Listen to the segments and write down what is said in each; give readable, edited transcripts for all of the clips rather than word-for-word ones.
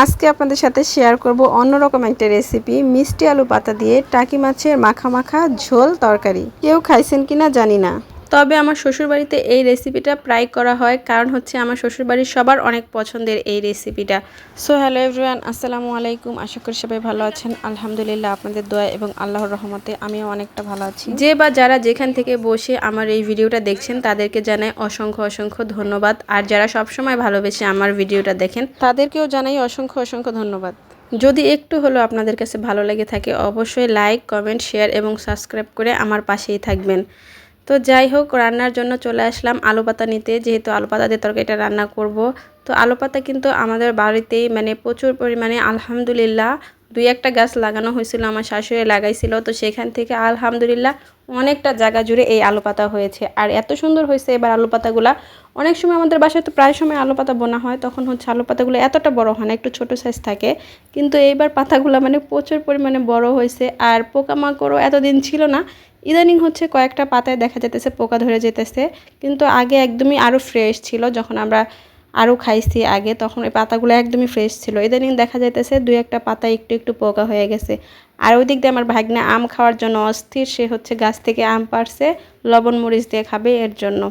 আজকে আপনাদের সাথে শেয়ার করব অন্যরকম একটা রেসিপি, মিষ্টি আলু পাতা দিয়ে টাকি মাছের মাখা মাখা ঝোল তরকারি। কেউ খাইছেন কিনা জানি না, তবে আমার শ্বশুরবাড়িতে এই রেসিপিটা প্রায় করা হয়, কারণ হচ্ছে আমার শ্বশুরবাড়ির সবার অনেক পছন্দের এই রেসিপিটা। সো হ্যালো এভরিওয়ান, আসসালামু আলাইকুম। আশা করি সবাই ভালো আছেন। আলহামদুলিল্লাহ, আপনাদের দোয়া এবং আল্লাহর রহমতে আমিও অনেকটা ভালো আছি। যে বা যারা যেখান থেকে বসে আমার এই ভিডিওটা দেখছেন তাদেরকে জানাই অসংখ্য অসংখ্য ধন্যবাদ, আর যারা সবসময় ভালোবেসে আমার ভিডিওটা দেখেন তাদেরকেও জানাই অসংখ্য অসংখ্য ধন্যবাদ। যদি একটু হলেও আপনাদের কাছে ভালো লেগে থাকে অবশ্যই লাইক, কমেন্ট, শেয়ার এবং সাবস্ক্রাইব করে আমার পাশেই থাকবেন। তো যাই হোক, রান্নার জন্য চলে আসলাম আলু পাতা নিতে, যেহেতু আলু পাতা দিয়ে তরকারিটা রান্না করব। তো আলু পাতা কিন্তু আমাদের বাড়িতেই প্রচুর পরিমাণে আলহামদুলিল্লাহ 2-1টা গাছ লাগানো হয়েছিল, আমার শাশুড়ি লাগাইছিল। তো সেখান থেকে আলহামদুলিল্লাহ অনেকটা জায়গা জুড়ে এই আলু পাতা হয়েছে, আর এত সুন্দর হয়েছে এবার আলু পাতাগুলা। অনেক সময় আমাদের বাসায় তো প্রায় সময় আলু পাতা বোনা হয়, তখন হচ্ছে আলু পাতাগুলো এতটা বড় হয় না, একটু ছোট সাইজ থাকে। কিন্তু এইবার পাতাগুলো প্রচুর পরিমাণে বড় হয়েছে, আর পোকামাকড়ও এতদিন ছিল না। ইদানিং হচ্ছে কয়েকটা পাতায় দেখা যেতেছে পোকা ধরে যেতেছে, কিন্তু আগে একদমই আরও ফ্রেশ ছিল। যখন আমরা আরও খাইছি আগে, তখন ওই পাতাগুলো একদমই ফ্রেশ ছিল। ইদানিং দেখা যাইতেছে 2-1টা পাতা একটু একটু পোকা হয়ে গেছে। আর ওই দিক দিয়ে আমার ভাগ্নে আম খাওয়ার জন্য অস্থির, সে হচ্ছে গাছ থেকে আম পাড়ছে, লবণ মরিচ দিয়ে খাবে এর জন্য।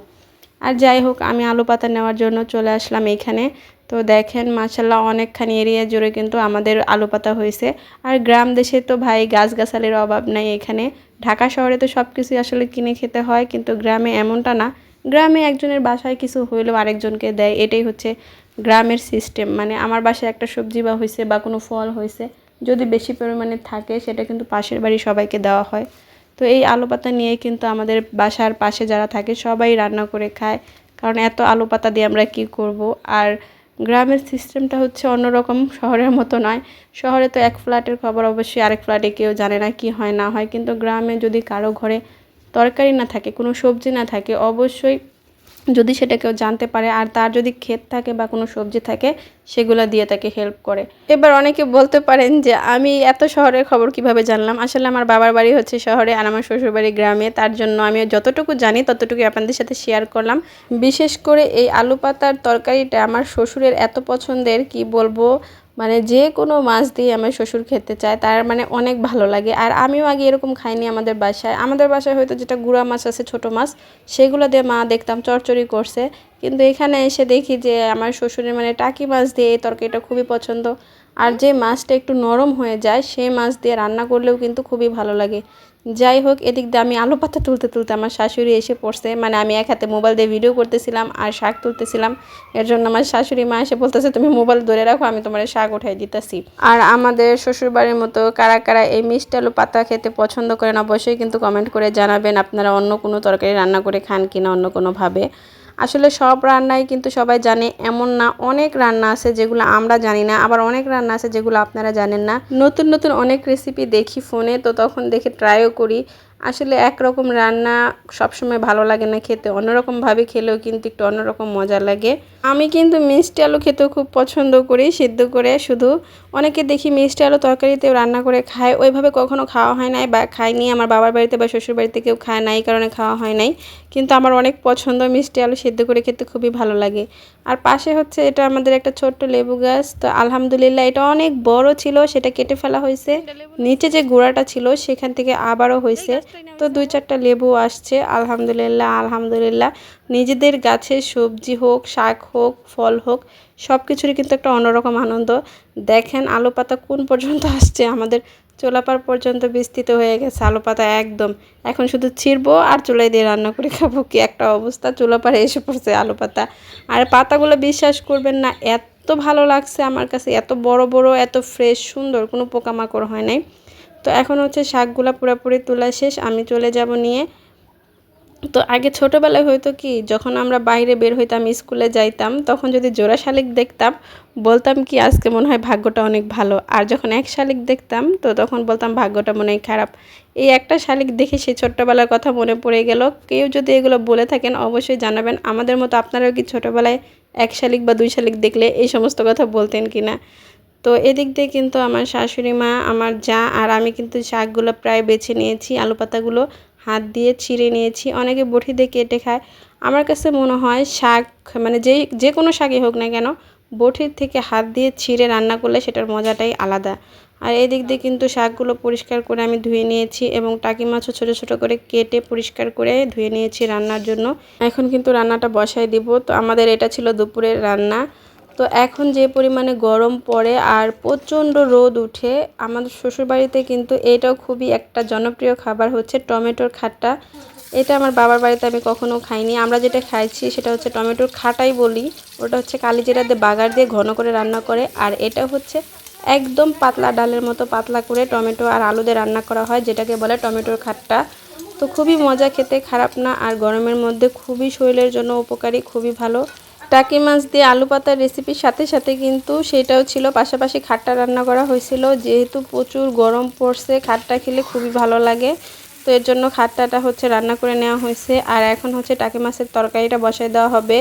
আর যাই হোক, আমি আলু পাতা নেওয়ার জন্য চলে আসলাম এইখানে। তো দেখেন মাশাল্লাহ অনেকখানি এরিয়া জুড়ে কিন্তু আমাদের আলু পাতা হয়েছে। আর গ্রাম দেশে তো ভাই গাছগাছালির অভাব নাই এখানে। ঢাকা শহরে তো সব কিছুই আসলে কিনে খেতে হয়, কিন্তু গ্রামে এমনটা না। গ্রামে একজনের বাসায় কিছু হইলেও আরেকজনকে দেয়, এটাই হচ্ছে গ্রামের সিস্টেম। আমার বাসায় একটা সবজি বা হয়েছে বা কোনো ফল হয়েছে, যদি বেশি পরিমাণে থাকে সেটা কিন্তু পাশের বাড়ি সবাইকে দেওয়া হয়। তো এই আলু পাতা নিয়ে কিন্তু আমাদের বাসার পাশে যারা থাকে সবাই রান্না করে খায়, কারণ এত আলু পাতা দিয়ে আমরা কি করব। আর গ্রামের সিস্টেমটা হচ্ছে অন্যরকম, শহরের মতো নয়। শহরে তো এক ফ্ল্যাটের খবর অবশ্যই আরেক ফ্ল্যাটে কেউ জানে না কি হয় না হয়, কিন্তু গ্রামে যদি কারো ঘরে তরকারি না থাকে, কোনো সবজি না থাকে, অবশ্যই যদি সেটা কেউ জানতে পারে আর তার যদি ক্ষেত থাকে বা কোনো সবজি থাকে, সেগুলো দিয়ে তাকে হেল্প করে। এবার অনেকে বলতে পারেন যে আমি এত শহরের খবর কিভাবে জানলাম। আসলে আমার বাবার বাড়ি হচ্ছে শহরে আর আমার শ্বশুর বাড়ি গ্রামে, তার জন্য আমি যতটুকু জানি ততটুকু আপনাদের সাথে শেয়ার করলাম। বিশেষ করে এই আলু পাতার তরকারিটা আমার শ্বশুরের এত পছন্দের, কি বলবো। যে কোনো মাছ দিয়ে আমার শ্বশুর খেতে চায়, তার অনেক ভালো লাগে। আর আমিও আগে এরকম খাইনি। আমাদের বাসায় হয়তো যেটা গুঁড়া মাছ আছে, ছোট মাছ, সেগুলো দিয়ে মা দেখতাম চচ্চড়ি করছে। কিন্তু এখানে এসে দেখি যে আমার শ্বশুরের টাকি মাছ দিয়ে এই তরকারিটা খুবই পছন্দ। আর যে মাছটা একটু নরম হয়ে যায় সেই মাছ দিয়ে রান্না করলেও কিন্তু খুবই ভালো লাগে। যাই হোক, এদিক দিয়ে আমি আলু পাতা তুলতে তুলতে আমার শাশুড়ি এসে পড়ছে। আমি এক হাতে মোবাইল দিয়ে ভিডিও করতেছিলাম আর শাক তুলতেছিলাম। এর জন্য আমার শাশুড়ি মা এসে বলতেছে, তুমি মোবাইল ধরে রাখো, আমি তোমার শাক উঠাই দিতেছি। আর আমাদের শ্বশুরবাড়ির মতো কারা কারা এই মিষ্টি আলু পাতা খেতে পছন্দ করেন অবশ্যই কিন্তু কমেন্ট করে জানাবেন। আপনারা অন্য কোনো তরকারি রান্না করে খান কিনা অন্য কোনোভাবে। আসলে সব রান্নাই কিন্তু সবাই জানে এমন না, অনেক রান্না আছে যেগুলো আমরা জানি না, আবার অনেক রান্না আছে যেগুলো আপনারা জানেন না। নতুন নতুন অনেক রেসিপি দেখি ফোনে, তো তখন দেখে ট্রাইও করি। আসলে একরকম রান্না সবসময় ভালো লাগে না খেতে, অন্যরকমভাবে খেলেও কিন্তু একটু অন্যরকম মজা লাগে। আমি কিন্তু মিষ্টি আলু খেতেও খুব পছন্দ করি, সিদ্ধ করে শুধু। অনেকে দেখি মিষ্টি আলু তরকারিতেও রান্না করে খায়, ওইভাবে কখনো খাওয়া হয় নাই বা খাইনি। আমার বাবার বাড়িতে বা শ্বশুর বাড়িতে কেউ খায় না, এই কারণে খাওয়া হয় নাই। কিন্তু আমার অনেক পছন্দ, মিষ্টি আলু সিদ্ধ করে খেতে খুবই ভালো লাগে। আর পাশে হচ্ছে এটা আমাদের একটা ছোট্ট লেবু গাছ। তো আলহামদুলিল্লাহ এটা অনেক বড় ছিল, সেটা কেটে ফেলা হয়েছে। নিচে যে গোড়াটা ছিল সেখান থেকে আবারও হয়েছে। তো 2-4টা লেবু আসছে। আলহামদুলিল্লাহ আলহামদুলিল্লাহ। নিজেদের গাছের সবজি হোক, শাক হোক, ফল হোক, সব কিছুরই কিন্তু একটা অন্যরকম আনন্দ। দেখেন আলু পাতা কোন পর্যন্ত আসছে, আমাদের চোলাপাড় পর্যন্ত বিস্তৃত হয়ে গেছে আলু পাতা একদম। এখন শুধু ছিঁড়বো আর চুলায় দিয়ে রান্না করে খাবো, কি একটা অবস্থা। চুলাপাড়ে এসে পড়ছে আলু পাতা। আর পাতাগুলো বিশ্বাস করবেন না, এত ভালো লাগছে আমার কাছে, এত বড় বড়, এত ফ্রেশ, সুন্দর, কোনো পোকামাকড় হয় নাই। তো এখন হচ্ছে শাকগুলা পুরোপুরি তোলা শেষ, আমি চলে যাব নিয়ে। তো আগে ছোটোবেলায় হয়তো কি, যখন আমরা বাইরে বের হইতাম, স্কুলে যাইতাম, তখন যদি জোড়া শালিক দেখতাম বলতাম কি আজকে মনে হয় ভাগ্যটা অনেক ভালো। আর যখন এক শালিক দেখতাম তো তখন বলতাম ভাগ্যটা মনে হয় খারাপ। এই একটা শালিক দেখে সেই ছোট্টবেলার কথা মনে পড়ে গেল। কেউ যদি এগুলো বলে থাকেন অবশ্যই জানাবেন, আমাদের মতো আপনারাও কি ছোটোবেলায় এক শালিক বা 2 শালিক দেখলে এই সমস্ত কথা বলতেন কি না। তো এদিক দিয়ে কিন্তু আমার শাশুড়ি মা, আমার যা আর আমি কিন্তু শাকগুলো প্রায় বেছে নিয়েছি। আলু পাতাগুলো হাত দিয়ে ছিঁড়ে নিয়েছি, অনেকে বটি দিয়ে কেটে খায়। আমার কাছে মনে হয় শাক যে কোনো শাকই হোক না কেন, বটির থেকে হাত দিয়ে ছিঁড়ে রান্না করলে সেটার মজাটাই আলাদা। আর এই দিক দিয়ে কিন্তু শাকগুলো পরিষ্কার করে আমি ধুয়ে নিয়েছি এবং টাকি মাছও ছোট ছোট করে কেটে পরিষ্কার করে ধুয়ে নিয়েছি রান্নার জন্য। এখন কিন্তু রান্নাটা বসায় দিব। তো আমাদের এটা ছিল দুপুরের রান্না। তো এখন যে পরিমাণে গরম পড়ে আর প্রচণ্ড রোদ উঠে, আমাদের শ্বশুরবাড়িতে কিন্তু এটাও খুবই একটা জনপ্রিয় খাবার হচ্ছে টমেটোর খাট্টা। এটা আমার বাবার বাড়িতে আমি কখনো খাইনি। আমরা যেটা খাইছি সেটা হচ্ছে টমেটোর খাটাই বলি। ওটা হচ্ছে কালিজিরা দিয়ে বাগার দিয়ে ঘন করে রান্না করে। আর এটা হচ্ছে একদম পাতলা ডালের মতো পাতলা করে টমেটো আর আলু দিয়ে রান্না করা হয়, যেটাকে বলে টমেটোর খাট্টা। তো খুবই মজা, খেতে খারাপ না, আর গরমের মধ্যে খুবই শরীরের জন্য উপকারী, খুবই ভালো। টাকি মাছ দিয়ে আলু পাতার রেসিপির সাথে সাথে কিন্তু সেটাও ছিল, পাশাপাশি খাট্টা রান্না করা হয়েছিল। যেহেতু প্রচুর গরম পড়ছে, খাট্টা খেলে খুবই ভালো লাগে, তো এর জন্য খাট্টাটা হচ্ছে রান্না করে নেওয়া হয়েছে। আর এখন হচ্ছে টাকি মাছের তরকারিটা বসায় দেওয়া হবে।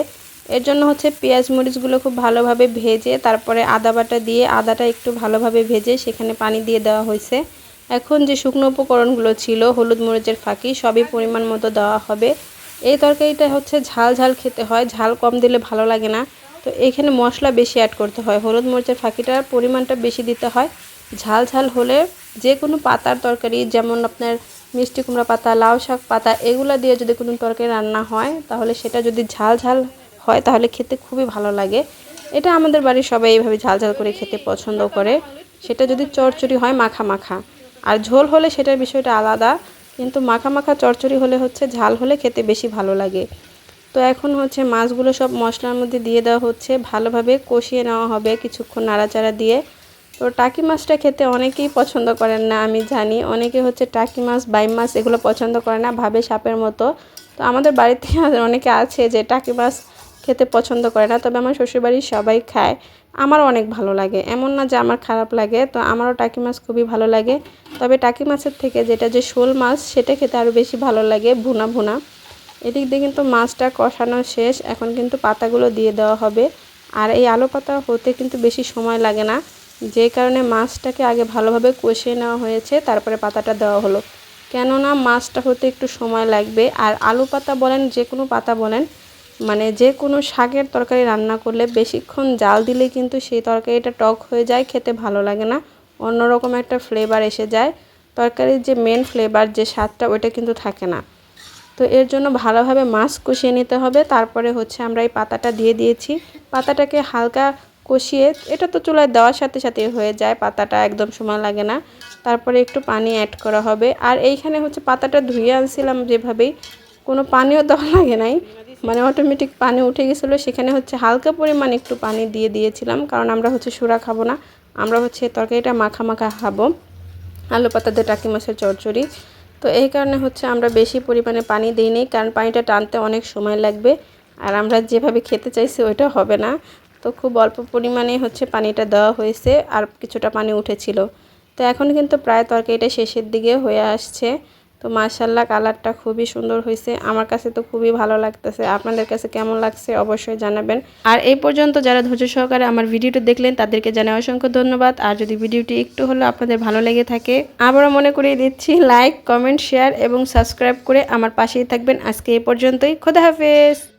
এর জন্য হচ্ছে পেঁয়াজ মরিচগুলো খুব ভালোভাবে ভেজে তারপরে আদা বাটা দিয়ে, আদাটা একটু ভালোভাবে ভেজে সেখানে পানি দিয়ে দেওয়া হয়েছে। এখন যে শুকনো উপকরণগুলো ছিল, হলুদ মরিচের ফাঁকি সবই পরিমাণ মতো দেওয়া হবে। এই তরকারিটা হচ্ছে ঝাল ঝাল খেতে হয়, ঝাল কম দিলে ভালো লাগে না। তো এখানে মশলা বেশি অ্যাড করতে হয়, হলুদ মরিচের ফাঁকিটার পরিমাণটা বেশি দিতে হয়। ঝাল ঝাল হলে যে কোনো পাতার তরকারি, যেমন আপনার মিষ্টি কুমড়া পাতা, লাউ শাক পাতা, এগুলো দিয়ে যদি কোনো তরকারি রান্না হয় তাহলে সেটা যদি ঝাল ঝাল হয় তাহলে খেতে খুবই ভালো লাগে। এটা আমাদের বাড়ির সবাই এইভাবে ঝাল ঝাল করে খেতে পছন্দ করে। সেটা যদি চচ্চড়ি হয় মাখা মাখা, আর ঝোল হলে সেটার বিষয়টা আলাদা, কিন্তু মাখা মাখা চচ্চড়ি হলে হচ্ছে ঝাল হলে খেতে বেশি ভালো লাগে। তো এখন হচ্ছে মাছগুলো সব মশলার মধ্যে দিয়ে দেওয়া হচ্ছে, ভালোভাবে কষিয়ে নেওয়া হবে কিছুক্ষণ নাড়াচাড়া দিয়ে। তো টাকি মাছটা খেতে অনেকেই পছন্দ করেন না, আমি জানি। অনেকে হচ্ছে টাকি মাছ, বাইম মাছ এগুলো পছন্দ করে না, ভাবে সাপের মতো। তো আমাদের বাড়িতে অনেকে আছে যে টাকি মাছ খেতে পছন্দ করে না, তবে আমার শ্বশুরবাড়ির সবাই খায়। আমারও অনেক ভালো লাগে, এমন না যে আমার খারাপ লাগে। তো আমারও টাকি মাছ খুবই ভালো লাগে, তবে টাকি মাছের থেকে যেটা যে শোল মাছ সেটা খেতে আরও বেশি ভালো লাগে, ভুনা ভুনা। এদিক দিয়ে কিন্তু মাছটা কষানো শেষ, এখন কিন্তু পাতাগুলো দিয়ে দেওয়া হবে। আর এই আলু পাতা হতে কিন্তু বেশি সময় লাগে না, যে কারণে মাছটাকে আগে ভালোভাবে কষিয়ে নেওয়া হয়েছে, তারপরে পাতাটা দেওয়া হলো। কেননা মাছটা হতে একটু সময় লাগবে। আর আলু পাতা বলেন, যে কোনো পাতা বলেন, মানে যে কোনো শাকের তরকারি রান্না করলে বেশিক্ষণ জাল দিলে কিন্তু সেই তরকারিটা টক হয়ে যায়, খেতে ভালো লাগে না, অন্যরকম একটা ফ্লেভার এসে যায়। তরকারির যে মেন ফ্লেভার, যে স্বাদটা, ওইটা কিন্তু থাকে না। তো এর জন্য ভালোভাবে মাছ কষিয়ে নিতে হবে। তারপরে হচ্ছে আমরা এই পাতাটা দিয়ে দিয়েছি। পাতাটাকে হালকা কষিয়ে, এটা তো চুলায় দেওয়ার সাথে সাথে হয়ে যায়, পাতাটা একদম সময় লাগে না। তারপরে একটু পানি অ্যাড করা হবে। আর এইখানে হচ্ছে পাতাটা ধুয়ে আনছিলাম যেভাবেই, কোনো পানিও দেওয়া লাগে নাই, মানে অটোমেটিক পানি উঠে গেছিলো। সেখানে হচ্ছে হালকা পরিমাণ একটু পানি দিয়ে দিয়েছিলাম, কারণ আমরা হচ্ছে সুরা খাবো না, আমরা হচ্ছে তরকারিটা মাখা মাখা খাবো, আলু পাতা দিয়ে টাকি মাছের চচ্চড়ি। তো এই কারণে হচ্ছে আমরা বেশি পরিমাণে পানি দিইনি, কারণ পানিটা টানতে অনেক সময় লাগবে, আর আমরা যেভাবে খেতে চাইছি ওইটা হবে না। তো খুব অল্প পরিমাণে হচ্ছে পানিটা দেওয়া হয়েছে, আর কিছুটা পানি উঠেছিল। তো এখন কিন্তু প্রায় তরকারিটা শেষের দিকে হয়ে আসছে। তো মাশাআল্লাহ, কালারটা খুবই সুন্দর হয়েছে, আমার কাছে তো খুবই ভালো লাগতেছে। আপনাদের কাছে কেমন লাগছে অবশ্যই জানাবেন। আর এই পর্যন্ত যারা ধৈর্য সহকারে আমার ভিডিওটি দেখলেন তাদেরকে জানাই অসংখ্য ধন্যবাদ। আর যদি ভিডিওটি একটু হলেও আপনাদের ভালো লেগে থাকে, আবারও মনে করিয়ে দিচ্ছি, লাইক, কমেন্ট, শেয়ার এবং সাবস্ক্রাইব করে আমার পাশেই থাকবেন। আজকে এই পর্যন্তই, খোদা হাফেজ।